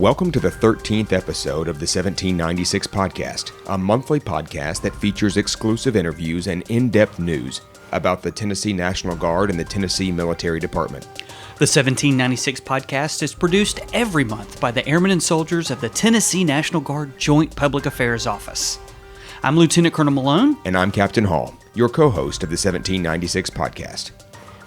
Welcome to the 13th episode of the 1796 Podcast, a monthly podcast that features exclusive interviews and in-depth news about the Tennessee National Guard and the Tennessee Military Department. The 1796 Podcast is produced every month by the Airmen and Soldiers of the Tennessee National Guard Joint Public Affairs Office. I'm Lieutenant Colonel Malone. And I'm Captain Hall, your co-host of the 1796 Podcast.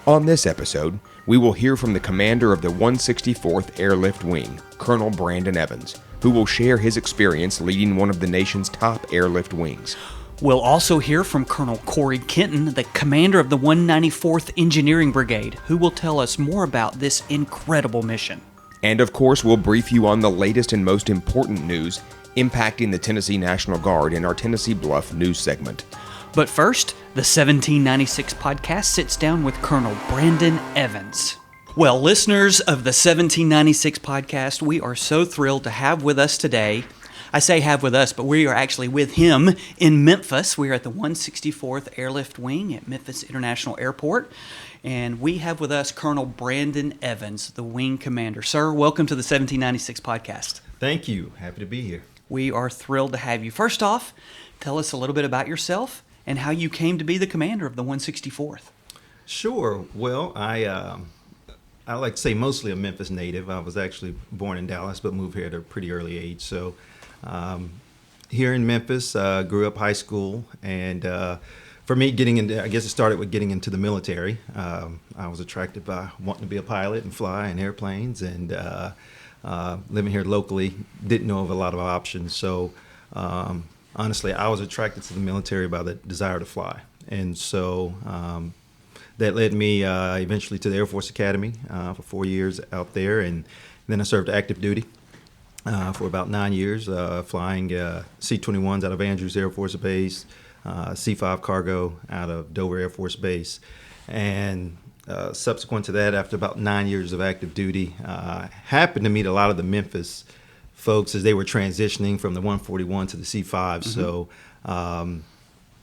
On this episode, we will hear from the commander of the 164th Airlift Wing, Colonel Brandon Evans, who will share his experience leading one of the nation's top airlift wings. We'll also hear from Colonel Cory Kinton, the commander of the 194th Engineering Brigade, who will tell us more about this incredible mission. And of course, we'll brief you on the latest and most important news impacting the Tennessee National Guard in our Tennessee B.L.U.F news segment. But first, the 1796 Podcast sits down with Colonel Brandon Evans. Well, listeners of the 1796 Podcast, we are so thrilled to have with us today. I say have with us, but we are actually with him in Memphis. We are at the 164th Airlift Wing at Memphis International Airport. And we have with us Colonel Brandon Evans, the wing commander. Sir, welcome to the 1796 Podcast. Thank you. Happy to be here. We are thrilled to have you. First off, tell us a little bit about yourself and how you came to be the commander of the 164th. Sure. Well, I like to say mostly a Memphis native. I was actually born in Dallas, but moved here at a pretty early age. So here in Memphis, grew up high school, and for me, I guess it started with getting into the military. I was attracted by wanting to be a pilot and fly in airplanes, and living here locally, didn't know of a lot of options. So honestly, I was attracted to the military by the desire to fly. And so that led me eventually to the Air Force Academy for 4 years out there. And then I served active duty for about 9 years, flying C-21s out of Andrews Air Force Base, C-5 cargo out of Dover Air Force Base. And subsequent to that, after about 9 years of active duty, happened to meet a lot of the Memphis folks as they were transitioning from the 141 to the C5. Mm-hmm. So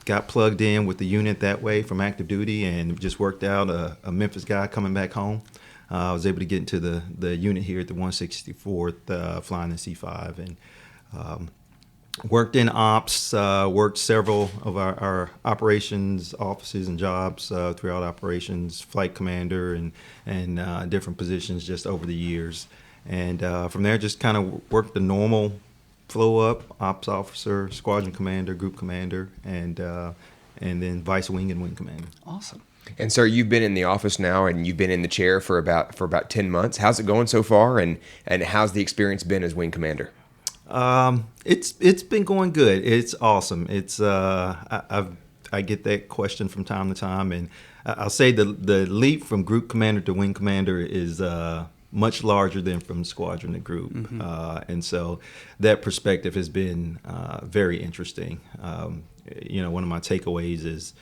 got plugged in with the unit that way from active duty and just worked out a Memphis guy coming back home. I was able to get into the unit here at the 164th, flying the C5, and worked in ops, worked several of our operations offices and jobs throughout operations, flight commander and different positions just over the years. And from there, just kind of worked the normal flow up: ops officer, squadron commander, group commander, and then vice wing and wing commander. Awesome. And sir, you've been in the office now, and you've been in the chair for about 10 months. How's it going so far, and how's the experience been as wing commander? It's been going good. It's awesome. It's I get that question from time to time, and I'll say the leap from group commander to wing commander is much larger than from squadron to group. Mm-hmm. And so that perspective has been very interesting. One of my takeaways is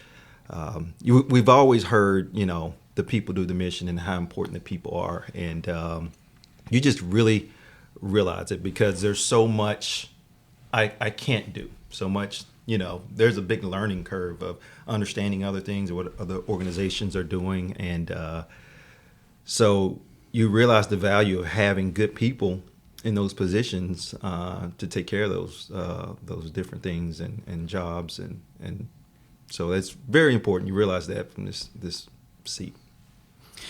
we've always heard, the people do the mission and how important the people are. And you just really realize it because there's so much I can't do. So much, there's a big learning curve of understanding other things or what other organizations are doing. And so you realize the value of having good people in those positions to take care of those different things and jobs, and so that's very important. You realize that from this seat.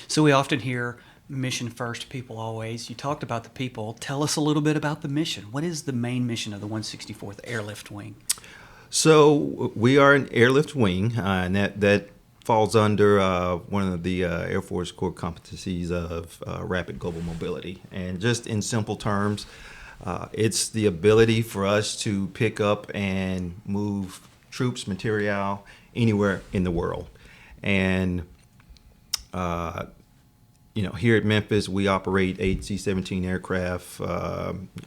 So we often hear mission first, people always. You talked about the people. Tell us a little bit about the mission. What is the main mission of the 164th Airlift Wing? So we are an airlift wing, and that falls under one of the Air Force core competencies of rapid global mobility. And just in simple terms, it's the ability for us to pick up and move troops, material, anywhere in the world. And, here at Memphis, we operate 8 C-17 aircraft,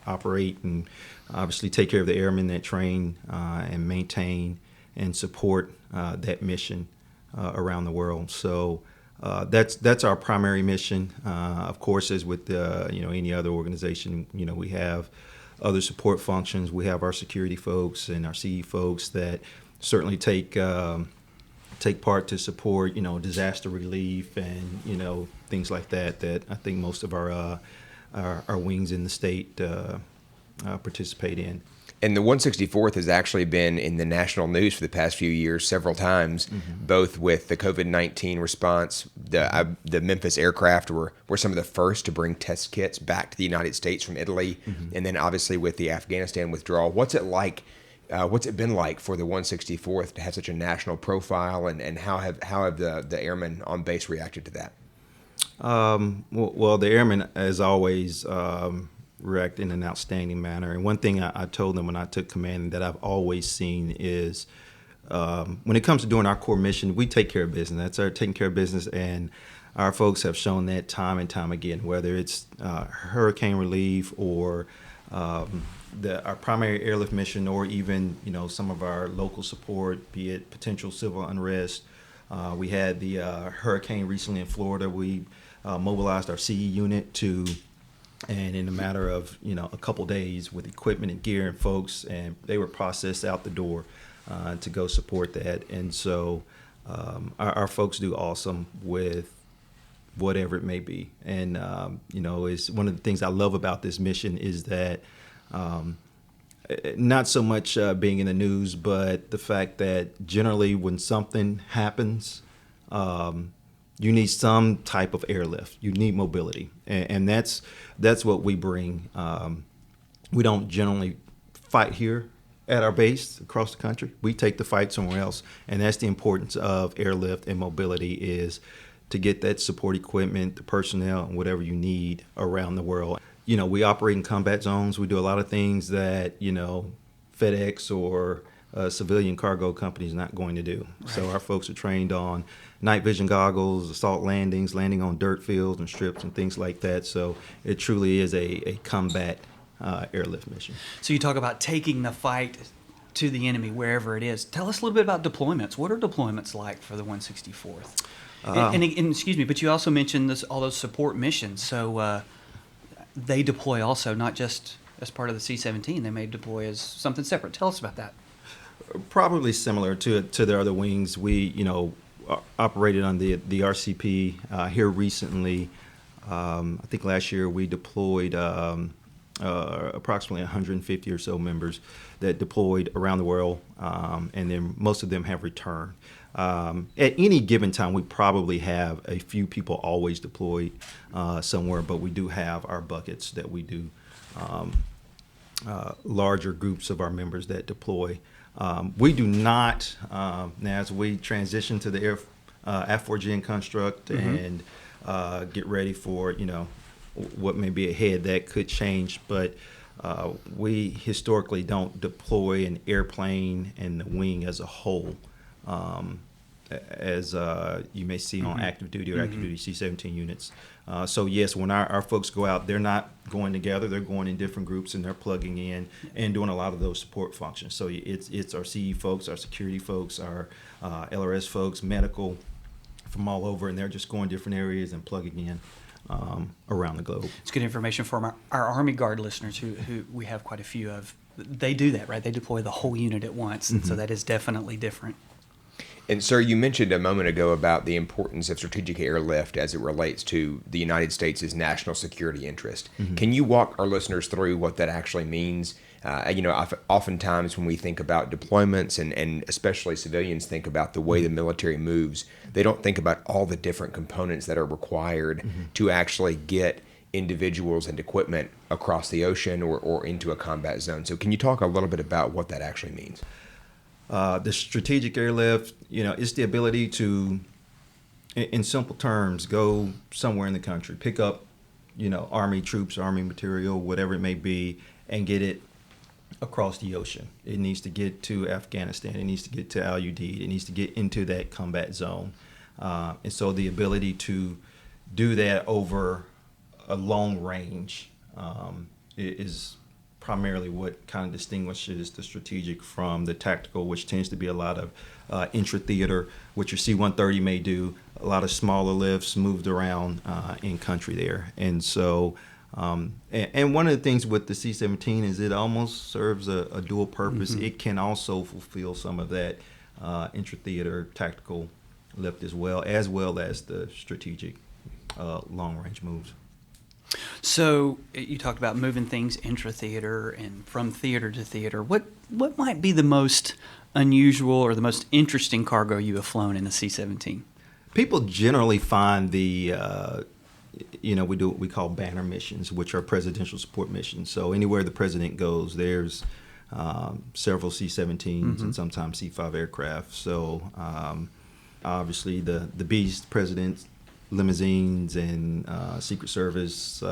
operate and obviously take care of the airmen that train and maintain and support that mission around the world. So that's our primary mission. Of course, as with any other organization, we have other support functions. We have our security folks and our CE folks that certainly take part to support disaster relief and things like that I think most of our our wings in the state participate in. And the 164th has actually been in the national news for the past few years several times, both with the COVID-19 response. The Memphis aircraft were some of the first to bring test kits back to the United States from Italy, and then obviously with the Afghanistan withdrawal. What's it like? What's it been like for the 164th to have such a national profile, and how have the airmen on base reacted to that? Well, the airmen, as always, react in an outstanding manner. And one thing I told them when I took command that I've always seen is when it comes to doing our core mission, we take care of business. That's our taking care of business, and our folks have shown that time and time again, whether it's hurricane relief or our primary airlift mission, or even some of our local support, be it potential civil unrest. We had the hurricane recently in Florida. We mobilized our CE unit and in a matter of a couple days with equipment and gear and folks, and they were processed out the door to go support that. And so our folks do awesome with whatever it may be. And is one of the things I love about this mission is that not so much being in the news, but the fact that generally when something happens, you need some type of airlift. You need mobility, and that's what we bring. We don't generally fight here at our base across the country. We take the fight somewhere else, and that's the importance of airlift and mobility, is to get that support equipment, the personnel, and whatever you need around the world. We operate in combat zones. We do a lot of things that FedEx or a civilian cargo company is not going to do. Right. So our folks are trained on night vision goggles, assault landings, landing on dirt fields and strips and things like that. So it truly is a combat airlift mission. So you talk about taking the fight to the enemy wherever it is. Tell us a little bit about deployments. What are deployments like for the 164th? And excuse me, but you also mentioned all those support missions. So they deploy also, not just as part of the C-17. They may deploy as something separate. Tell us about that. Probably similar to the other wings. We, operated on the RCP here recently. I think last year we deployed approximately 150 or so members that deployed around the world, and then most of them have returned. At any given time, we probably have a few people always deployed somewhere, but we do have our buckets that we do larger groups of our members that deploy. We do not, now as we transition to the F4G construct and get ready for, what may be ahead, that could change, but we historically don't deploy an airplane and the wing as a whole, as you may see on active duty or active duty C-17 units. So yes, when our folks go out, they're not going together, they're going in different groups, and they're plugging in and doing a lot of those support functions. So it's our CE folks, our security folks, our LRS folks, medical from all over, and they're just going different areas and plugging in around the globe. It's good information for our Army Guard listeners, who we have quite a few of. They do that, right? They deploy the whole unit at once, and so that is definitely different. And sir, you mentioned a moment ago about the importance of strategic airlift as it relates to the United States' national security interest. Can you walk our listeners through what that actually means? Oftentimes when we think about deployments, and especially civilians think about the way the military moves, they don't think about all the different components that are required to actually get individuals and equipment across the ocean or into a combat zone. So can you talk a little bit about what that actually means? The strategic airlift, it's the ability to, in simple terms, go somewhere in the country, pick up, Army troops, Army material, whatever it may be, and get it across the ocean. It needs to get to Afghanistan. It needs to get to LUD. It needs to get into that combat zone. And so the ability to do that over a long range is primarily what kind of distinguishes the strategic from the tactical, which tends to be a lot of intra-theater, which your C-130 may do, a lot of smaller lifts moved around in country there. And so, and one of the things with the C-17 is it almost serves a dual purpose. It can also fulfill some of that intra-theater tactical lift as well as the strategic long-range moves. So you talked about moving things intra-theater and from theater to theater. What might be the most unusual or the most interesting cargo you have flown in a C-17? People generally find we do what we call banner missions, which are presidential support missions. So anywhere the president goes, there's several C-17s and sometimes C-5 aircraft. So obviously the Beast president's limousines and Secret Service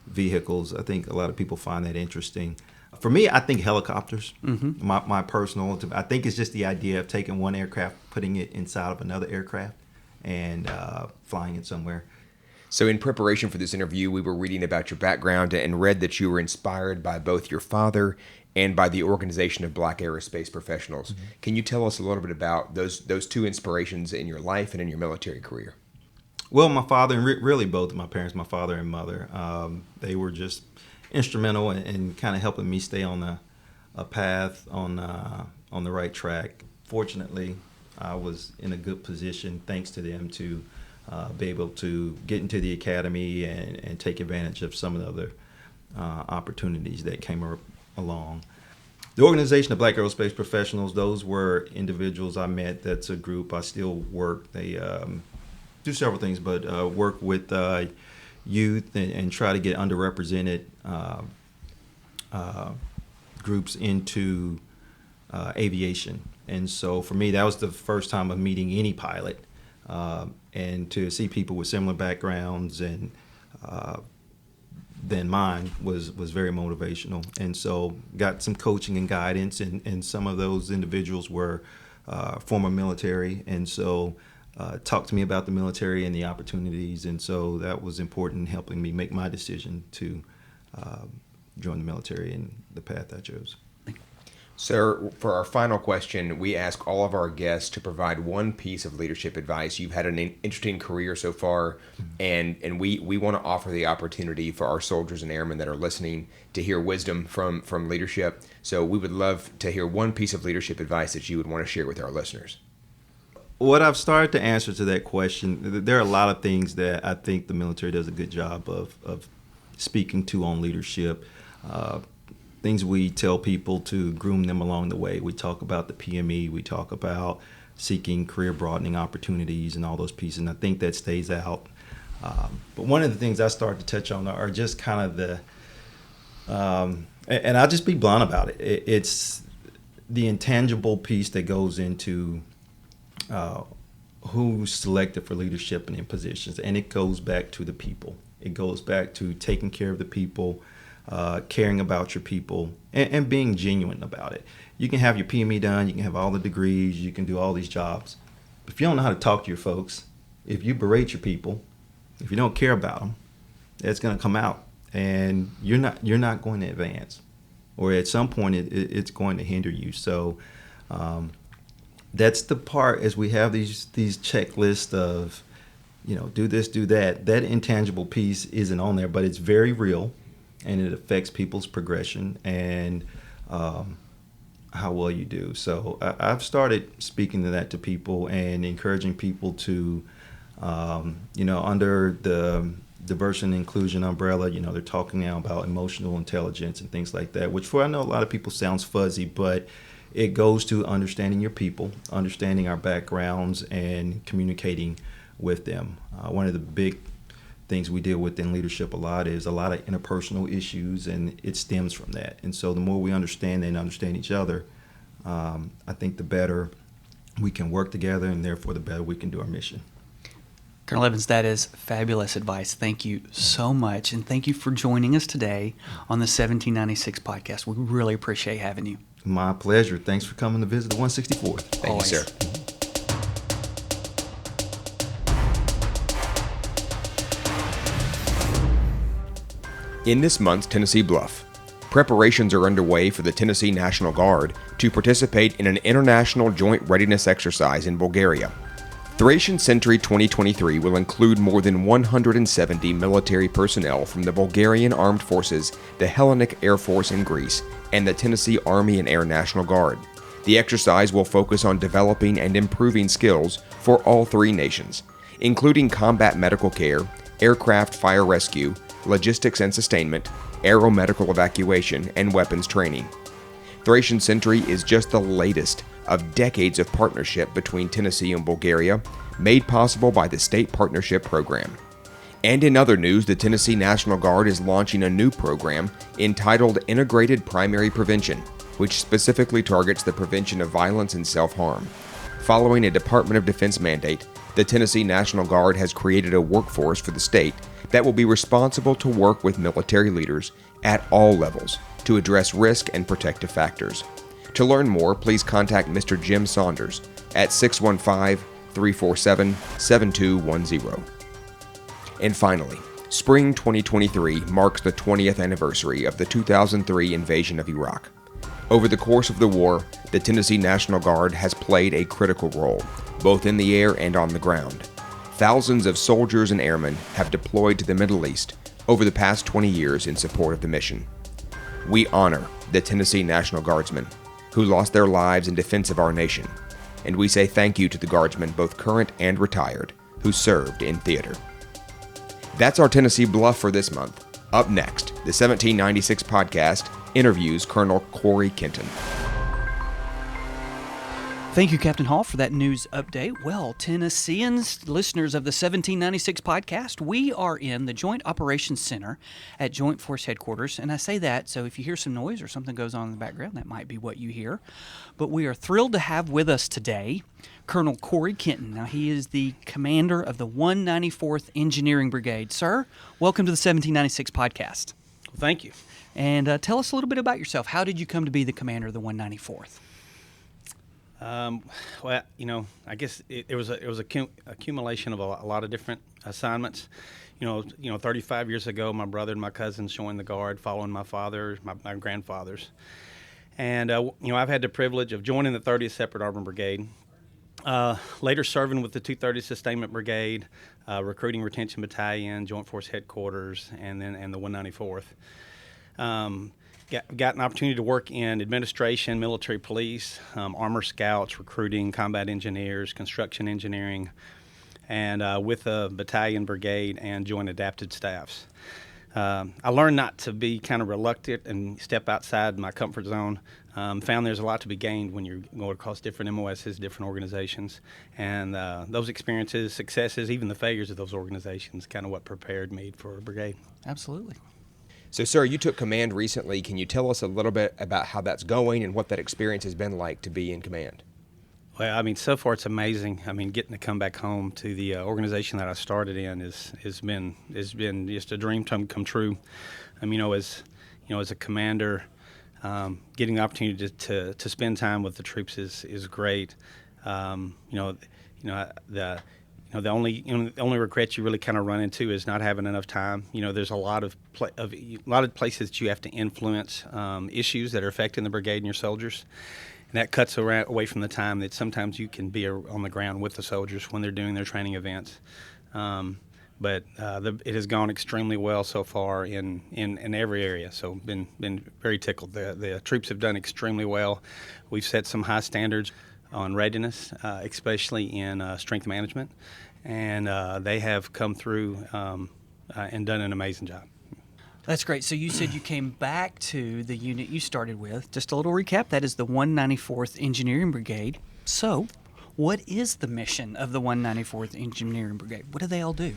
vehicles, I think a lot of people find that interesting. For me, I think helicopters, my personal, I think it's just the idea of taking one aircraft, putting it inside of another aircraft, and flying it somewhere. So in preparation for this interview, we were reading about your background and read that you were inspired by both your father and by the Organization of Black Aerospace Professionals. Can you tell us a little bit about those two inspirations in your life and in your military career? Well, my father and really both of my parents, my father and mother, they were just instrumental in kind of helping me stay on a path on the right track. Fortunately, I was in a good position thanks to them to be able to get into the academy and take advantage of some of the other opportunities that came along. The Organization of Black Aerospace Professionals, those were individuals I met. That's a group I still work. They do several things, but work with youth and try to get underrepresented groups into aviation. And so for me, that was the first time of meeting any pilot, and to see people with similar backgrounds and than mine was very motivational. And so got some coaching and guidance, and some of those individuals were former military, and so talked to me about the military and the opportunities, and so that was important in helping me make my decision to join the military and the path I chose. Sir, for our final question, we ask all of our guests to provide one piece of leadership advice. You've had an interesting career so far, and we want to offer the opportunity for our soldiers and airmen that are listening to hear wisdom from leadership. So we would love to hear one piece of leadership advice that you would want to share with our listeners. What I've started to answer to that question, there are a lot of things that I think the military does a good job of speaking to on leadership. Things we tell people to groom them along the way. We talk about the PME, we talk about seeking career broadening opportunities and all those pieces, and I think that stays out. But one of the things I started to touch on are just kind of the, and I'll just be blunt about it, it's the intangible piece that goes into who's selected for leadership and in positions, and it goes back to the people. It goes back to taking care of the people, caring about your people, and being genuine about it. You can have your PME done, you can have all the degrees, you can do all these jobs. But if you don't know how to talk to your folks, if you berate your people, if you don't care about them, it's going to come out, and you're not going to advance, or at some point it's going to hinder you. So that's the part, as we have these checklists of, do this, do that. That intangible piece isn't on there, but it's very real. And it affects people's progression and how well you do. So I've started speaking to that to people and encouraging people to, under the diversity and inclusion umbrella, they're talking now about emotional intelligence and things like that, which for I know a lot of people sounds fuzzy, but it goes to understanding your people, understanding our backgrounds, and communicating with them. One of the big things we deal with in leadership a lot is a lot of interpersonal issues, and it stems from that. And so the more we understand and understand each other, I think the better we can work together, and therefore the better we can do our mission. Colonel Evans, that is fabulous advice. Thank you so much, and thank you for joining us today on the 1796 podcast. We really appreciate having you. My pleasure. Thanks for coming to visit the 164th. Thank you, sir. In this month's Tennessee B.L.U.F, preparations are underway for the Tennessee National Guard to participate in an international joint readiness exercise in Bulgaria. Thracian Century 2023 will include more than 170 military personnel from the Bulgarian Armed Forces, the Hellenic Air Force in Greece, and the Tennessee Army and Air National Guard. The exercise will focus on developing and improving skills for all three nations, including combat medical care, aircraft fire rescue, logistics and sustainment, aeromedical evacuation, and weapons training. Thracian Sentry is just the latest of decades of partnership between Tennessee and Bulgaria, made possible by the State Partnership Program. And in other news, the Tennessee National Guard is launching a new program entitled Integrated Primary Prevention, which specifically targets the prevention of violence and self-harm. Following a Department of Defense mandate, the Tennessee National Guard has created a workforce for the state that will be responsible to work with military leaders at all levels to address risk and protective factors. To learn more, please contact Mr. Jim Saunders at 615-347-7210. And finally, spring 2023 marks the 20th anniversary of the 2003 invasion of Iraq. Over the course of the war, the Tennessee National Guard has played a critical role, both in the air and on the ground. Thousands of soldiers and airmen have deployed to the Middle East over the past 20 years in support of the mission. We honor the Tennessee National Guardsmen who lost their lives in defense of our nation, and we say thank you to the Guardsmen, both current and retired, who served in theater. That's our Tennessee Bluff for this month. Up next, the 1796 podcast interviews Colonel Cory Kinton. Thank you, Captain Hall, for that news update. Well, Tennesseans, listeners of the 1796 podcast, we are in the Joint Operations Center at Joint Force Headquarters. And I say that, so if you hear some noise or something goes on in the background, that might be what you hear. But we are thrilled to have with us today Colonel Cory Kinton. Now, he is the commander of the 194th Engineering Brigade. Sir, welcome to the 1796 podcast. Well, thank you. And tell us a little bit about yourself. How did you come to be the commander of the 194th? Well, I guess it was accumulation of a lot of different assignments. 35 years ago, my brother and my cousins joined the Guard, following my father, my grandfathers. And, I've had the privilege of joining the 30th Separate Armored Brigade, later serving with the 230th Sustainment Brigade, Recruiting Retention Battalion, Joint Force Headquarters, and the 194th. Got an opportunity to work in administration, military police, armor scouts, recruiting, combat engineers, construction engineering, and with a battalion, brigade, and joint adapted staffs. I learned not to be kind of reluctant and step outside my comfort zone. Found there's a lot to be gained when you're going across different MOSs, different organizations. And those experiences, successes, even the failures of those organizations, kind of what prepared me for a brigade. Absolutely. So, sir, you took command recently. Can you tell us a little bit about how that's going and what that experience has been like to be in command? Well, so far it's amazing. Getting to come back home to the organization that I started in has been just a dream come true. As a commander, getting the opportunity to spend time with the troops is great. The only regret you really kind of run into is not having enough time. There's a lot of places that you have to influence issues that are affecting the brigade and your soldiers, and that cuts away from the time that sometimes you can be on the ground with the soldiers when they're doing their training events. But it has gone extremely well so far in every area. So been very tickled. The troops have done extremely well. We've set some high standards on readiness, especially in strength management, and they have come through and done an amazing job. That's great. So you said you came back to the unit you started with. Just a little recap, that is the 194th Engineering Brigade. So what is the mission of the 194th Engineering Brigade? What do they all do?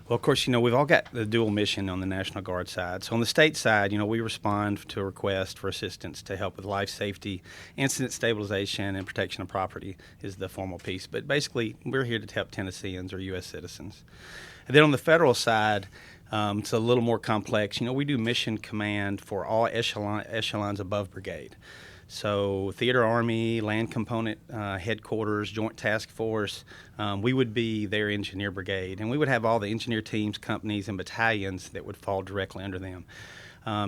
Well, of course, we've all got the dual mission on the National Guard side. So on the state side, we respond to a request for assistance to help with life safety, incident stabilization, and protection of property is the formal piece. But basically, we're here to help Tennesseans or U.S. citizens. And then on the federal side, it's a little more complex. We do mission command for all echelons above brigade. So Theater Army, Land Component Headquarters, Joint Task Force, we would be their engineer brigade. And we would have all the engineer teams, companies, and battalions that would fall directly under them.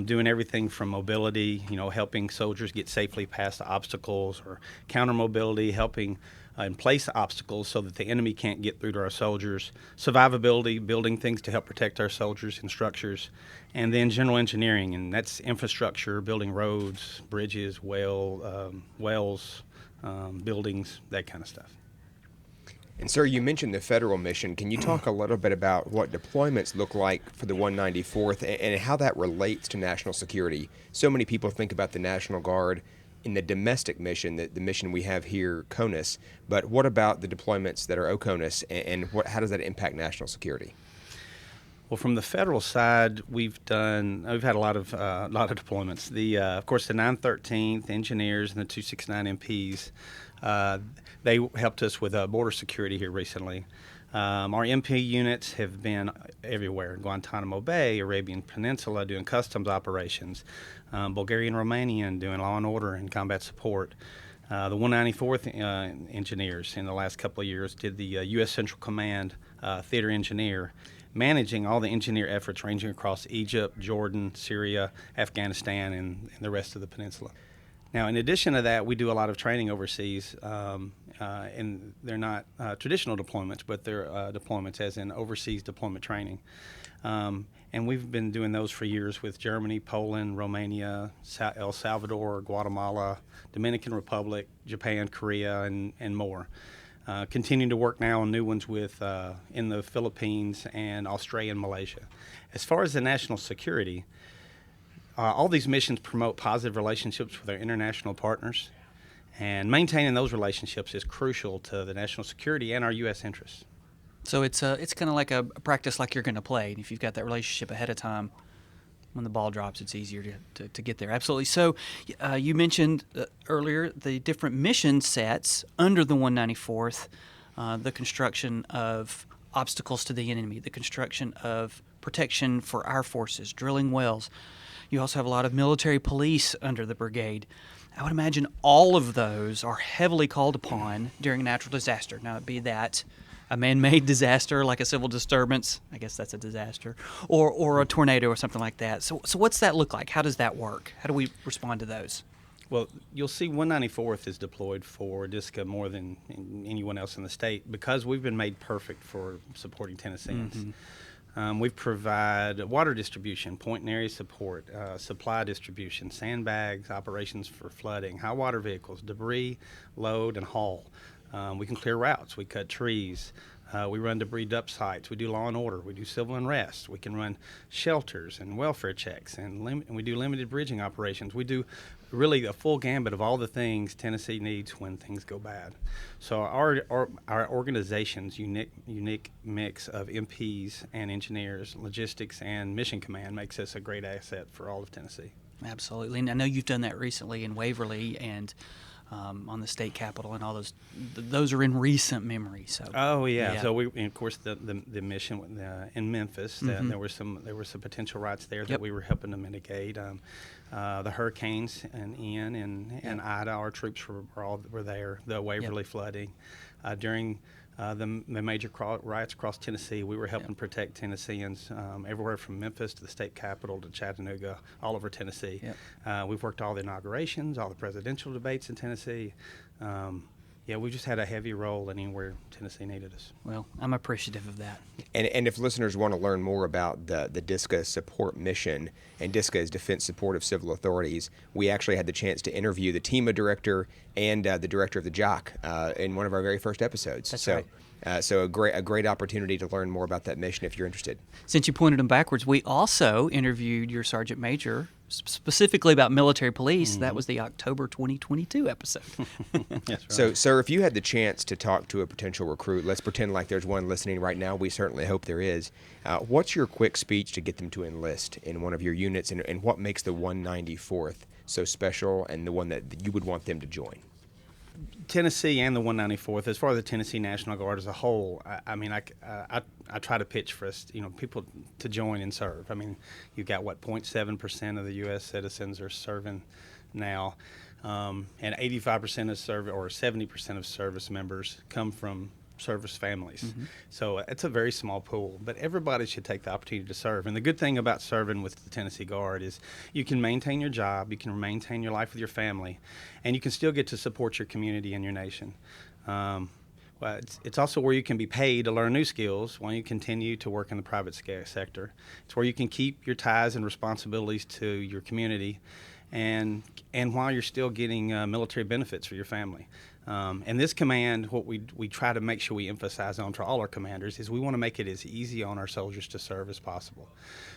Doing everything from mobility, helping soldiers get safely past the obstacles, or counter mobility, helping and place obstacles so that the enemy can't get through to our soldiers, survivability, building things to help protect our soldiers and structures, and then general engineering, and that's infrastructure, building roads, bridges, wells, buildings, that kind of stuff. Sir, you mentioned the federal mission. Can you talk a little bit about what deployments look like for the 194th and how that relates to national security? So many people think about the National Guard in the domestic mission, the mission we have here, CONUS, but what about the deployments that are OCONUS, and how does that impact national security? Well, from the federal side, we've had a lot of deployments. Of course, the 913th Engineers and the 269 MPs, they helped us with border security here recently. Our MP units have been everywhere: Guantanamo Bay, Arabian Peninsula, doing customs operations, Bulgarian, Romanian, doing law and order and combat support. The 194th Engineers in the last couple of years did the U.S. Central Command Theater Engineer, managing all the engineer efforts ranging across Egypt, Jordan, Syria, Afghanistan, and the rest of the peninsula. Now, in addition to that, we do a lot of training overseas, and they're not traditional deployments, but they're deployments as in overseas deployment training. And we've been doing those for years with Germany, Poland, Romania, El Salvador, Guatemala, Dominican Republic, Japan, Korea, and more. Continuing to work now on new ones with in the Philippines and Australia and Malaysia. As far as the national security, all these missions promote positive relationships with our international partners, and maintaining those relationships is crucial to the national security and our U.S. interests. So it's kind of like a practice like you're going to play. And if you've got that relationship ahead of time, when the ball drops, it's easier to get there. Absolutely. So you mentioned earlier the different mission sets under the 194th, the construction of obstacles to the enemy, the construction of protection for our forces, drilling wells. You also have a lot of military police under the brigade. I would imagine all of those are heavily called upon during a natural disaster. Now, it be that a man-made disaster like a civil disturbance, I guess that's a disaster, or a tornado or something like that. So what's that look like? How does that work? How do we respond to those? Well, you'll see 194th is deployed for DISCA more than anyone else in the state because we've been made perfect for supporting Tennesseans. Mm-hmm. We provide water distribution, point and area support, supply distribution, sandbags, operations for flooding, high water vehicles, debris, load, and haul. We can clear routes. We cut trees. We run debris dump sites. We do law and order. We do civil unrest. We can run shelters and welfare checks, and we do limited bridging operations. We do really a full gambit of all the things Tennessee needs when things go bad. So our organization's unique mix of MPs and engineers, logistics, and mission command makes us a great asset for all of Tennessee. Absolutely. And I know you've done that recently in Waverly and on the state capitol, and all those are in recent memory. So. Oh yeah. So we, and of course, the mission in Memphis. Mm-hmm. There were some potential riots there that we were helping to mitigate. The hurricanes and Ian and Ida, our troops were there. The Waverly flooding during the major riots across Tennessee. We were helping protect Tennesseans everywhere from Memphis to the state capitol to Chattanooga, all over Tennessee. We've worked all the inaugurations, all the presidential debates in Tennessee. We just had a heavy role anywhere Tennessee needed us. Well, I'm appreciative of that. And if listeners want to learn more about the DISCA support mission, and DISCA is Defense Support of Civil Authorities, we actually had the chance to interview the TEMA director and the director of the JOC in one of our very first episodes. That's right. So a great opportunity to learn more about that mission if you're interested. Since you pointed them backwards, we also interviewed your Sergeant Major specifically about military police. Mm-hmm. That was the October 2022 episode. That's right. So, sir, if you had the chance to talk to a potential recruit, let's pretend like there's one listening right now. We certainly hope there is. What's your quick speech to get them to enlist in one of your units, and what makes the 194th so special and the one that you would want them to join? Tennessee and the 194th, as far as the Tennessee National Guard as a whole, I try to pitch for us, people to join and serve. I mean, you've got 0.7% of the U.S. citizens are serving now, and 85% of service or 70% of service members come from service families. Mm-hmm. So it's a very small pool, but everybody should take the opportunity to serve. And the good thing about serving with the Tennessee Guard is you can maintain your job, you can maintain your life with your family, and you can still get to support your community and your nation. It's also where you can be paid to learn new skills while you continue to work in the private sector. It's where you can keep your ties and responsibilities to your community and while you're still getting military benefits for your family. And this command, what we try to make sure we emphasize on to all our commanders is we want to make it as easy on our soldiers to serve as possible.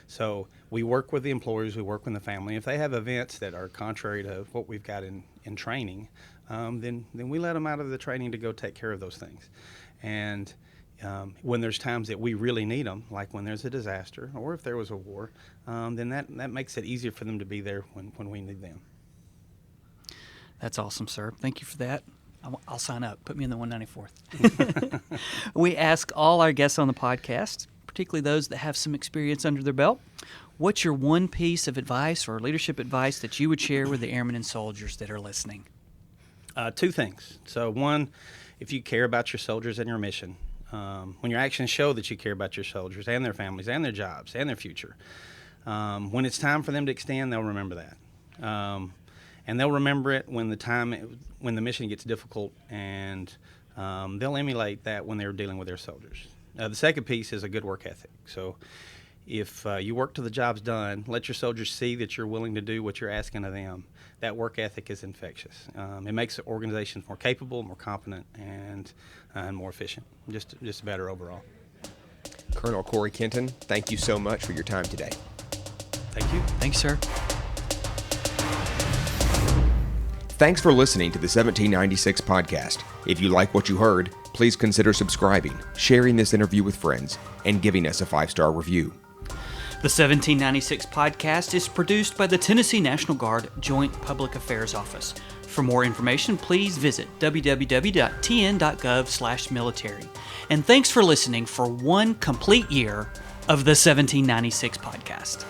So we work with the employers, we work with the family. If they have events that are contrary to what we've got in training, then we let them out of the training to go take care of those things. And when there's times that we really need them, like when there's a disaster or if there was a war, then that makes it easier for them to be there when we need them. That's awesome, sir. Thank you for that. I'll sign up. Put me in the 194th. We ask all our guests on the podcast, particularly those that have some experience under their belt, what's your one piece of advice or leadership advice that you would share with the airmen and soldiers that are listening? Two things. So one, if you care about your soldiers and your mission, when your actions show that you care about your soldiers and their families and their jobs and their future, when it's time for them to extend, they'll remember that. And they'll remember it when the mission gets difficult, and they'll emulate that when they're dealing with their soldiers. The second piece is a good work ethic. So if you work till the job's done, let your soldiers see that you're willing to do what you're asking of them. That work ethic is infectious. It makes the organizations more capable, more competent, and more efficient. Just better overall. Colonel Cory Kinton, thank you so much for your time today. Thank you. Thanks, sir. Thanks for listening to the 1796 podcast. If you like what you heard, please consider subscribing, sharing this interview with friends, and giving us a 5-star review. The 1796 podcast is produced by the Tennessee National Guard Joint Public Affairs Office. For more information, please visit www.tn.gov/military. And thanks for listening for one complete year of the 1796 podcast.